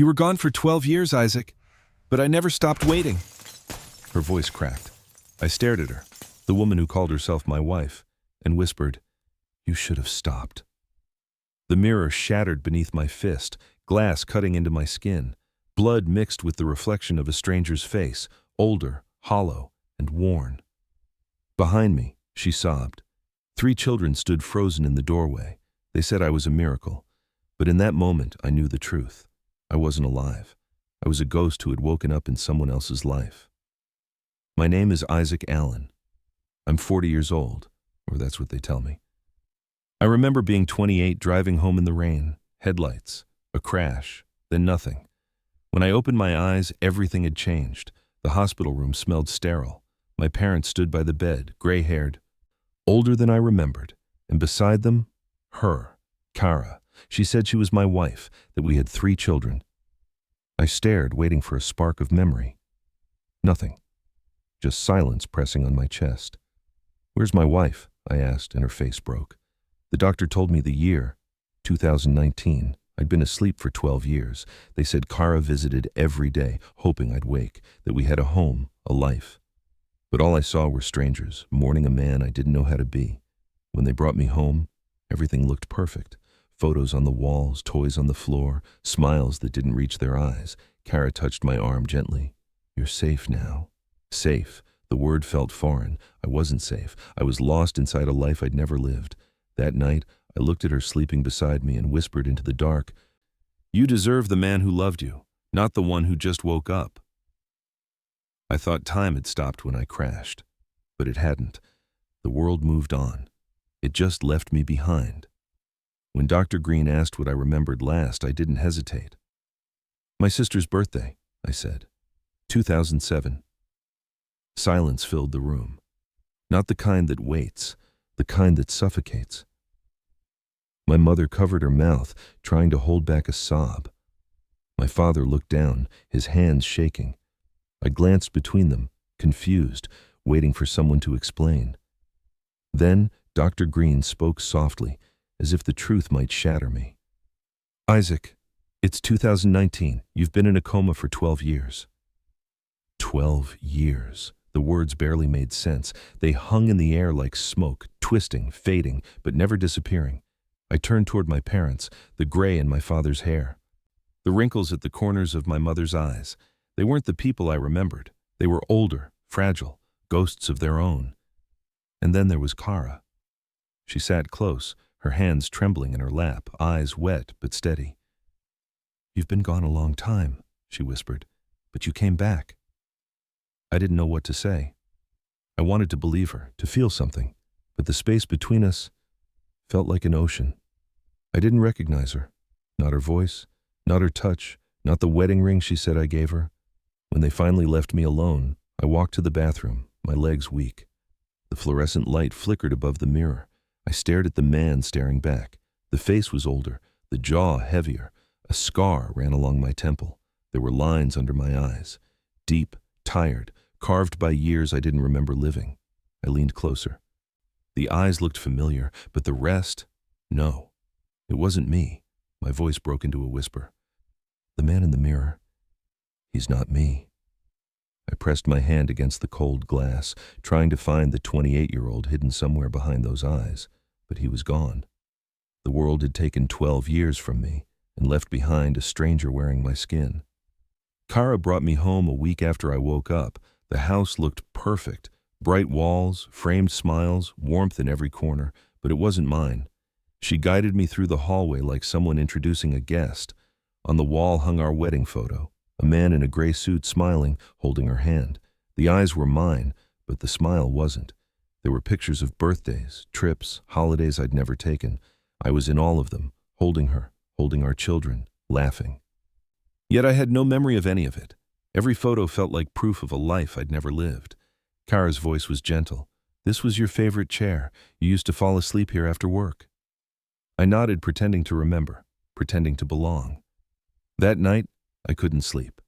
You were gone for 12 years, Isaac, but I never stopped waiting. Her voice cracked. I stared at her, the woman who called herself my wife, and whispered, "You should have stopped." The mirror shattered beneath my fist, glass cutting into my skin. Blood mixed with the reflection of a stranger's face, older, hollow, and worn. Behind me, she sobbed. 3 children stood frozen in the doorway. They said I was a miracle. But in that moment, I knew the truth. I wasn't alive. I was a ghost who had woken up in someone else's life. My name is Isaac Allen. I'm 40 years old, or that's what they tell me. I remember being 28, driving home in the rain, headlights, a crash, then nothing. When I opened my eyes, everything had changed. The hospital room smelled sterile. My parents stood by the bed, gray-haired, older than I remembered, and beside them, her, Kara. She said she was my wife, that we had 3 children. I stared, waiting for a spark of memory. Nothing. Just silence pressing on my chest. "Where's my wife?" I asked, and her face broke. The doctor told me the year, 2019. I'd been asleep for 12 years. They said Kara visited every day, hoping I'd wake, that we had a home, a life. But all I saw were strangers, mourning a man I didn't know how to be. When they brought me home, everything looked perfect. Photos on the walls, toys on the floor, smiles that didn't reach their eyes. Kara touched my arm gently. "You're safe now." Safe. The word felt foreign. I wasn't safe. I was lost inside a life I'd never lived. That night, I looked at her sleeping beside me and whispered into the dark, "You deserve the man who loved you, not the one who just woke up." I thought time had stopped when I crashed, but it hadn't. The world moved on. It just left me behind. When Dr. Green asked what I remembered last, I didn't hesitate. "My sister's birthday," I said. 2007. Silence filled the room. Not the kind that waits, the kind that suffocates. My mother covered her mouth, trying to hold back a sob. My father looked down, his hands shaking. I glanced between them, confused, waiting for someone to explain. Then Dr. Green spoke softly, as if the truth might shatter me. "Isaac, it's 2019. You've been in a coma for 12 years. 12 years. The words barely made sense. They hung in the air like smoke, twisting, fading, but never disappearing. I turned toward my parents, the gray in my father's hair. The wrinkles at the corners of my mother's eyes. They weren't the people I remembered. They were older, fragile, ghosts of their own. And then there was Kara. She sat close, her hands trembling in her lap, eyes wet but steady. "You've been gone a long time," she whispered, "but you came back." I didn't know what to say. I wanted to believe her, to feel something, but the space between us felt like an ocean. I didn't recognize her, not her voice, not her touch, not the wedding ring she said I gave her. When they finally left me alone, I walked to the bathroom, my legs weak. The fluorescent light flickered above the mirror. I stared at the man staring back. The face was older, the jaw heavier. A scar ran along my temple. There were lines under my eyes. Deep, tired, carved by years I didn't remember living. I leaned closer. The eyes looked familiar, but the rest, no. It wasn't me. My voice broke into a whisper. "The man in the mirror, he's not me." I pressed my hand against the cold glass, trying to find the 28-year-old hidden somewhere behind those eyes, but he was gone. The world had taken 12 years from me and left behind a stranger wearing my skin. Kara brought me home a week after I woke up. The house looked perfect. Bright walls, framed smiles, warmth in every corner, but it wasn't mine. She guided me through the hallway like someone introducing a guest. On the wall hung our wedding photo, a man in a gray suit smiling, holding her hand. The eyes were mine, but the smile wasn't. There were pictures of birthdays, trips, holidays I'd never taken. I was in all of them, holding her, holding our children, laughing. Yet I had no memory of any of it. Every photo felt like proof of a life I'd never lived. Kara's voice was gentle. "This was your favorite chair. You used to fall asleep here after work." I nodded, pretending to remember, pretending to belong. That night, I couldn't sleep.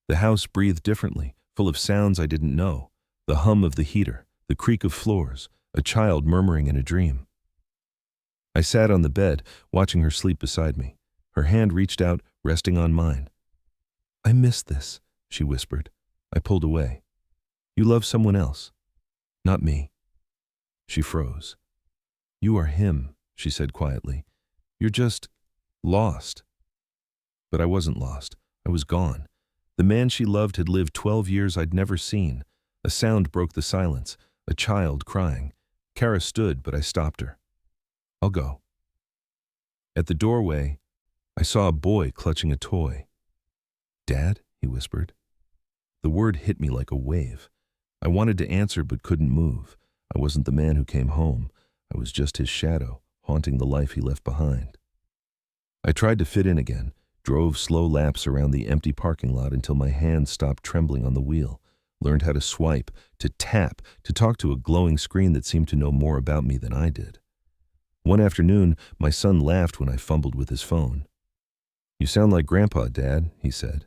The house breathed differently, full of sounds I didn't know. The hum of the heater, the creak of floors, a child murmuring in a dream. I sat on the bed, watching her sleep beside me. Her hand reached out, resting on mine. I miss this, she whispered. I pulled away. You love someone else. Not me. She froze. You are him, she said quietly. You're just lost. But I wasn't lost. I was gone. The man she loved had lived 12 years I'd never seen. A sound broke the silence, a child crying. Kara stood, but I stopped her. I'll go. At the doorway, I saw a boy clutching a toy. Dad? He whispered. The word hit me like a wave. I wanted to answer but couldn't move. I wasn't the man who came home. I was just his shadow, haunting the life he left behind. I tried to fit in again, drove slow laps around the empty parking lot until my hands stopped trembling on the wheel, learned how to swipe, to tap, to talk to a glowing screen that seemed to know more about me than I did. One afternoon, my son laughed when I fumbled with his phone. You sound like Grandpa, Dad, he said.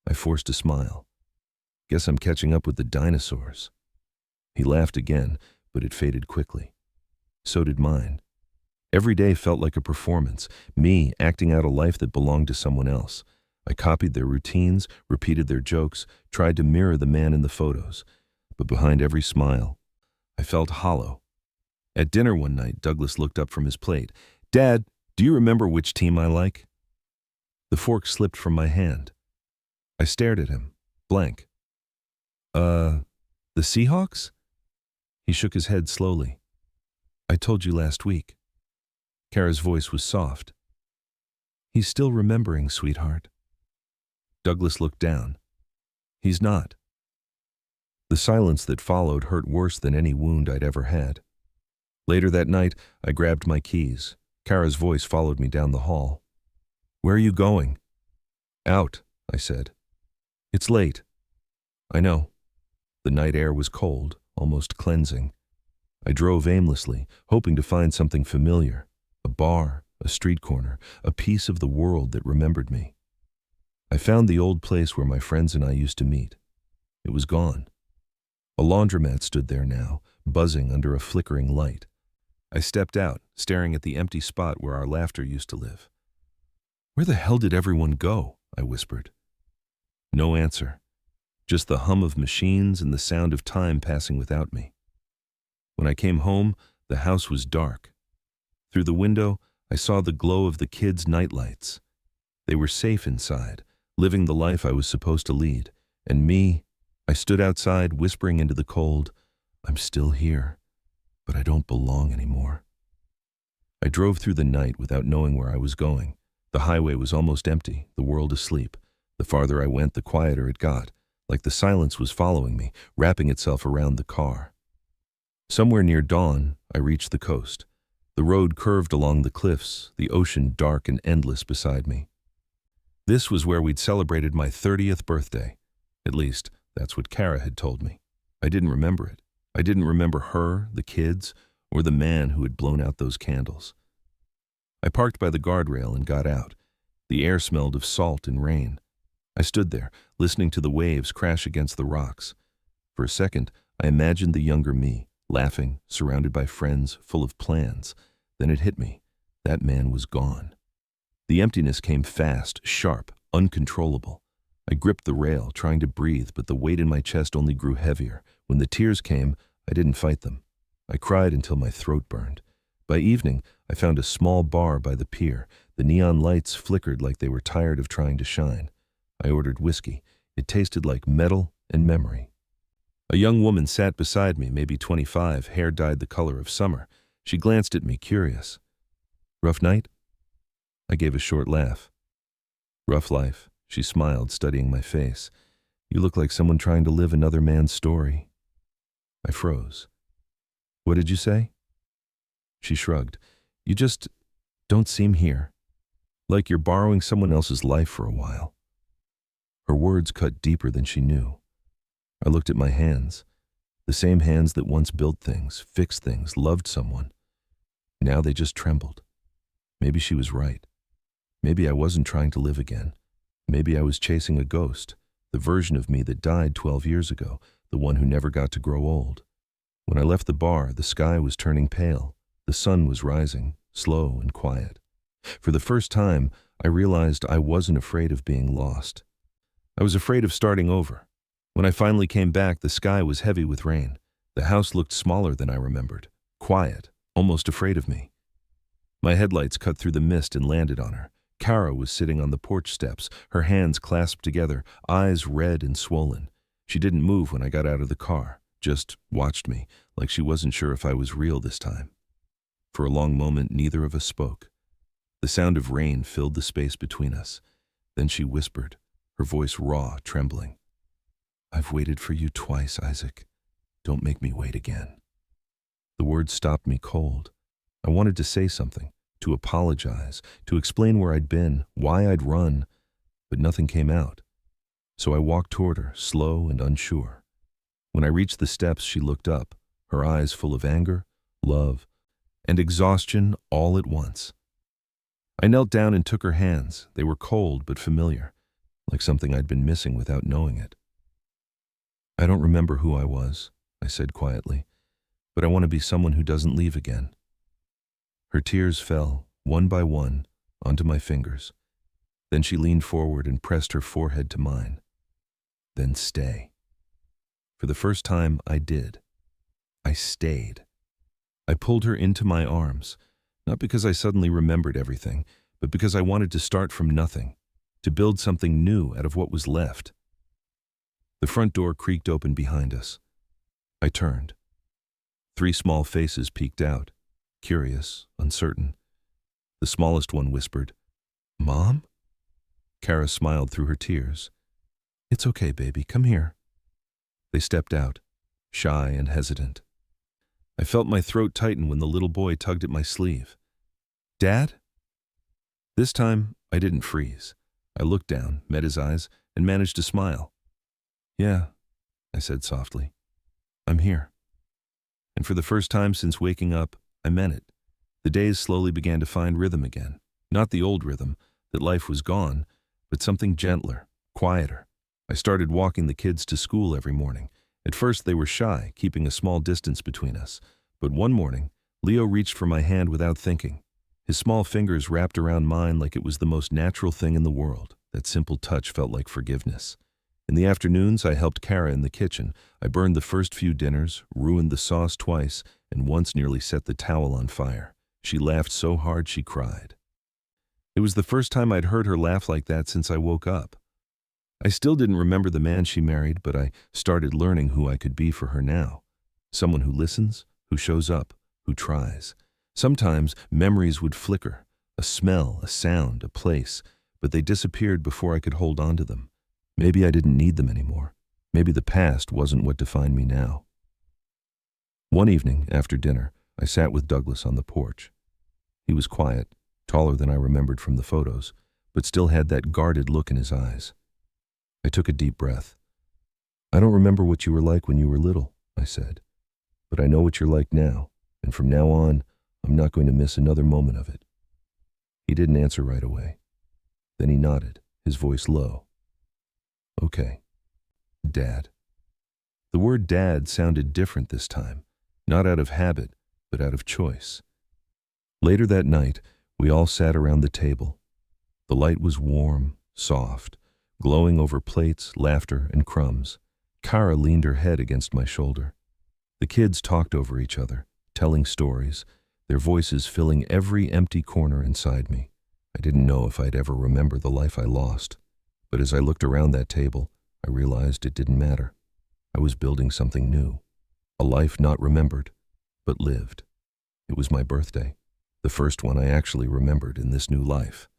I forced a smile. Guess I'm catching up with the dinosaurs. He laughed again, but it faded quickly. So did mine. Every day felt like a performance, me acting out a life that belonged to someone else. I copied their routines, repeated their jokes, tried to mirror the man in the photos. But behind every smile, I felt hollow. At dinner one night, Douglas looked up from his plate. Dad, do you remember which team I like? The fork slipped from my hand. I stared at him, blank. The Seahawks? He shook his head slowly. I told you last week. Kara's voice was soft. He's still remembering, sweetheart. Douglas looked down. He's not. The silence that followed hurt worse than any wound I'd ever had. Later that night, I grabbed my keys. Kara's voice followed me down the hall. Where are you going? Out, I said. It's late. I know. The night air was cold, almost cleansing. I drove aimlessly, hoping to find something familiar. A bar, a street corner, a piece of the world that remembered me. I found the old place where my friends and I used to meet. It was gone. A laundromat stood there now, buzzing under a flickering light. I stepped out, staring at the empty spot where our laughter used to live. Where the hell did everyone go? I whispered. No answer. Just the hum of machines and the sound of time passing without me. When I came home, the house was dark. Through the window, I saw the glow of the kids' nightlights. They were safe inside, living the life I was supposed to lead. And me, I stood outside, whispering into the cold, I'm still here, but I don't belong anymore. I drove through the night without knowing where I was going. The highway was almost empty, the world asleep. The farther I went, the quieter it got, like the silence was following me, wrapping itself around the car. Somewhere near dawn, I reached the coast. The road curved along the cliffs, the ocean dark and endless beside me. This was where we'd celebrated my 30th birthday. At least, that's what Kara had told me. I didn't remember it. I didn't remember her, the kids, or the man who had blown out those candles. I parked by the guardrail and got out. The air smelled of salt and rain. I stood there, listening to the waves crash against the rocks. For a second, I imagined the younger me, laughing, surrounded by friends, full of plans. Then it hit me. That man was gone. The emptiness came fast, sharp, uncontrollable. I gripped the rail, trying to breathe, but the weight in my chest only grew heavier. When the tears came, I didn't fight them. I cried until my throat burned. By evening, I found a small bar by the pier. The neon lights flickered like they were tired of trying to shine. I ordered whiskey. It tasted like metal and memory. A young woman sat beside me, maybe 25, hair dyed the color of summer. She glanced at me, curious. Rough night? I gave a short laugh. Rough life, she smiled, studying my face. You look like someone trying to live another man's story. I froze. What did you say? She shrugged. You just don't seem here. Like you're borrowing someone else's life for a while. Her words cut deeper than she knew. I looked at my hands. The same hands that once built things, fixed things, loved someone. Now they just trembled. Maybe she was right. Maybe I wasn't trying to live again. Maybe I was chasing a ghost, the version of me that died 12 years ago, the one who never got to grow old. When I left the bar, the sky was turning pale. The sun was rising, slow and quiet. For the first time, I realized I wasn't afraid of being lost. I was afraid of starting over. When I finally came back, the sky was heavy with rain. The house looked smaller than I remembered, quiet, almost afraid of me. My headlights cut through the mist and landed on her. Kara was sitting on the porch steps, her hands clasped together, eyes red and swollen. She didn't move when I got out of the car, just watched me, like she wasn't sure if I was real this time. For a long moment, neither of us spoke. The sound of rain filled the space between us. Then she whispered, her voice raw, trembling. "I've waited for you twice, Isaac. Don't make me wait again." The words stopped me cold. I wanted to say something, to apologize, to explain where I'd been, why I'd run, but nothing came out. So I walked toward her, slow and unsure. When I reached the steps, she looked up, her eyes full of anger, love, and exhaustion all at once. I knelt down and took her hands. They were cold but familiar, like something I'd been missing without knowing it. "I don't remember who I was," I said quietly, "but I want to be someone who doesn't leave again." Her tears fell, one by one, onto my fingers. Then she leaned forward and pressed her forehead to mine. "Then stay." For the first time, I did. I stayed. I pulled her into my arms, not because I suddenly remembered everything, but because I wanted to start from nothing, to build something new out of what was left. The front door creaked open behind us. I turned. 3 small faces peeked out, curious, uncertain. The smallest one whispered, "Mom?" Kara smiled through her tears. "It's okay, baby, come here." They stepped out, shy and hesitant. I felt my throat tighten when the little boy tugged at my sleeve. "Dad?" This time, I didn't freeze. I looked down, met his eyes, and managed to smile. "Yeah," I said softly. "I'm here." And for the first time since waking up, I meant it. The days slowly began to find rhythm again. Not the old rhythm, that life was gone, but something gentler, quieter. I started walking the kids to school every morning. At first they were shy, keeping a small distance between us. But one morning, Leo reached for my hand without thinking. His small fingers wrapped around mine like it was the most natural thing in the world. That simple touch felt like forgiveness. In the afternoons, I helped Kara in the kitchen. I burned the first few dinners, ruined the sauce twice, and once nearly set the towel on fire. She laughed so hard she cried. It was the first time I'd heard her laugh like that since I woke up. I still didn't remember the man she married, but I started learning who I could be for her now. Someone who listens, who shows up, who tries. Sometimes memories would flicker, a smell, a sound, a place, but they disappeared before I could hold on to them. Maybe I didn't need them anymore. Maybe the past wasn't what defined me now. One evening, after dinner, I sat with Douglas on the porch. He was quiet, taller than I remembered from the photos, but still had that guarded look in his eyes. I took a deep breath. "I don't remember what you were like when you were little," I said, "but I know what you're like now, and from now on, I'm not going to miss another moment of it." He didn't answer right away. Then he nodded, his voice low. "Okay, Dad." The word Dad sounded different this time, not out of habit, but out of choice. Later that night, we all sat around the table. The light was warm, soft, glowing over plates, laughter, and crumbs. Kara leaned her head against my shoulder. The kids talked over each other, telling stories, their voices filling every empty corner inside me. I didn't know if I'd ever remember the life I lost, but as I looked around that table, I realized it didn't matter. I was building something new, a life not remembered, but lived. It was my birthday, the first one I actually remembered in this new life.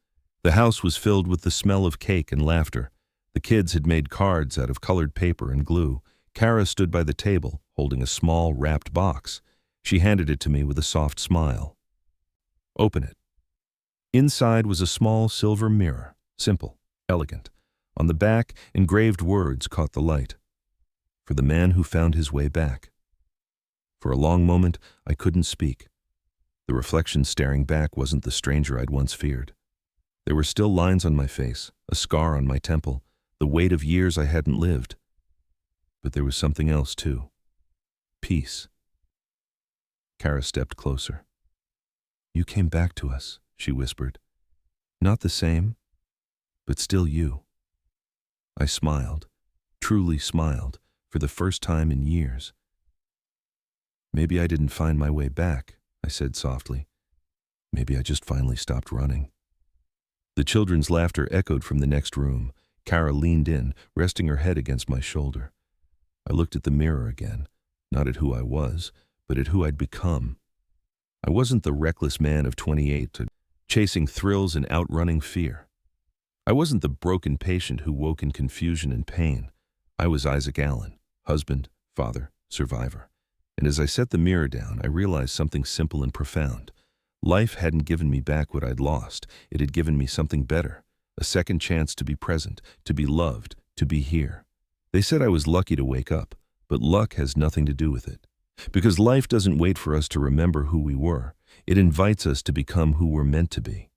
The house was filled with the smell of cake and laughter. The kids had made cards out of colored paper and glue. Kara stood by the table, holding a small, wrapped box. She handed it to me with a soft smile. "Open it." Inside was a small silver mirror, simple, elegant. On the back, engraved words caught the light. "For the man who found his way back." For a long moment, I couldn't speak. The reflection staring back wasn't the stranger I'd once feared. There were still lines on my face, a scar on my temple, the weight of years I hadn't lived. But there was something else, too. Peace. Kara stepped closer. "You came back to us," she whispered. "Not the same, but still you." I smiled, truly smiled, for the first time in years. Maybe I didn't find my way back, I said softly. Maybe I just finally stopped running. The children's laughter echoed from the next room. Kara leaned in, resting her head against my shoulder. I looked at the mirror again, not at who I was, but at who I'd become. I wasn't the reckless man of 28, chasing thrills and outrunning fear. I wasn't the broken patient who woke in confusion and pain. I was Isaac Allen, husband, father, survivor. And as I set the mirror down, I realized something simple and profound. Life hadn't given me back what I'd lost. It had given me something better, a second chance to be present, to be loved, to be here. They said I was lucky to wake up, but luck has nothing to do with it. Because life doesn't wait for us to remember who we were. It invites us to become who we're meant to be.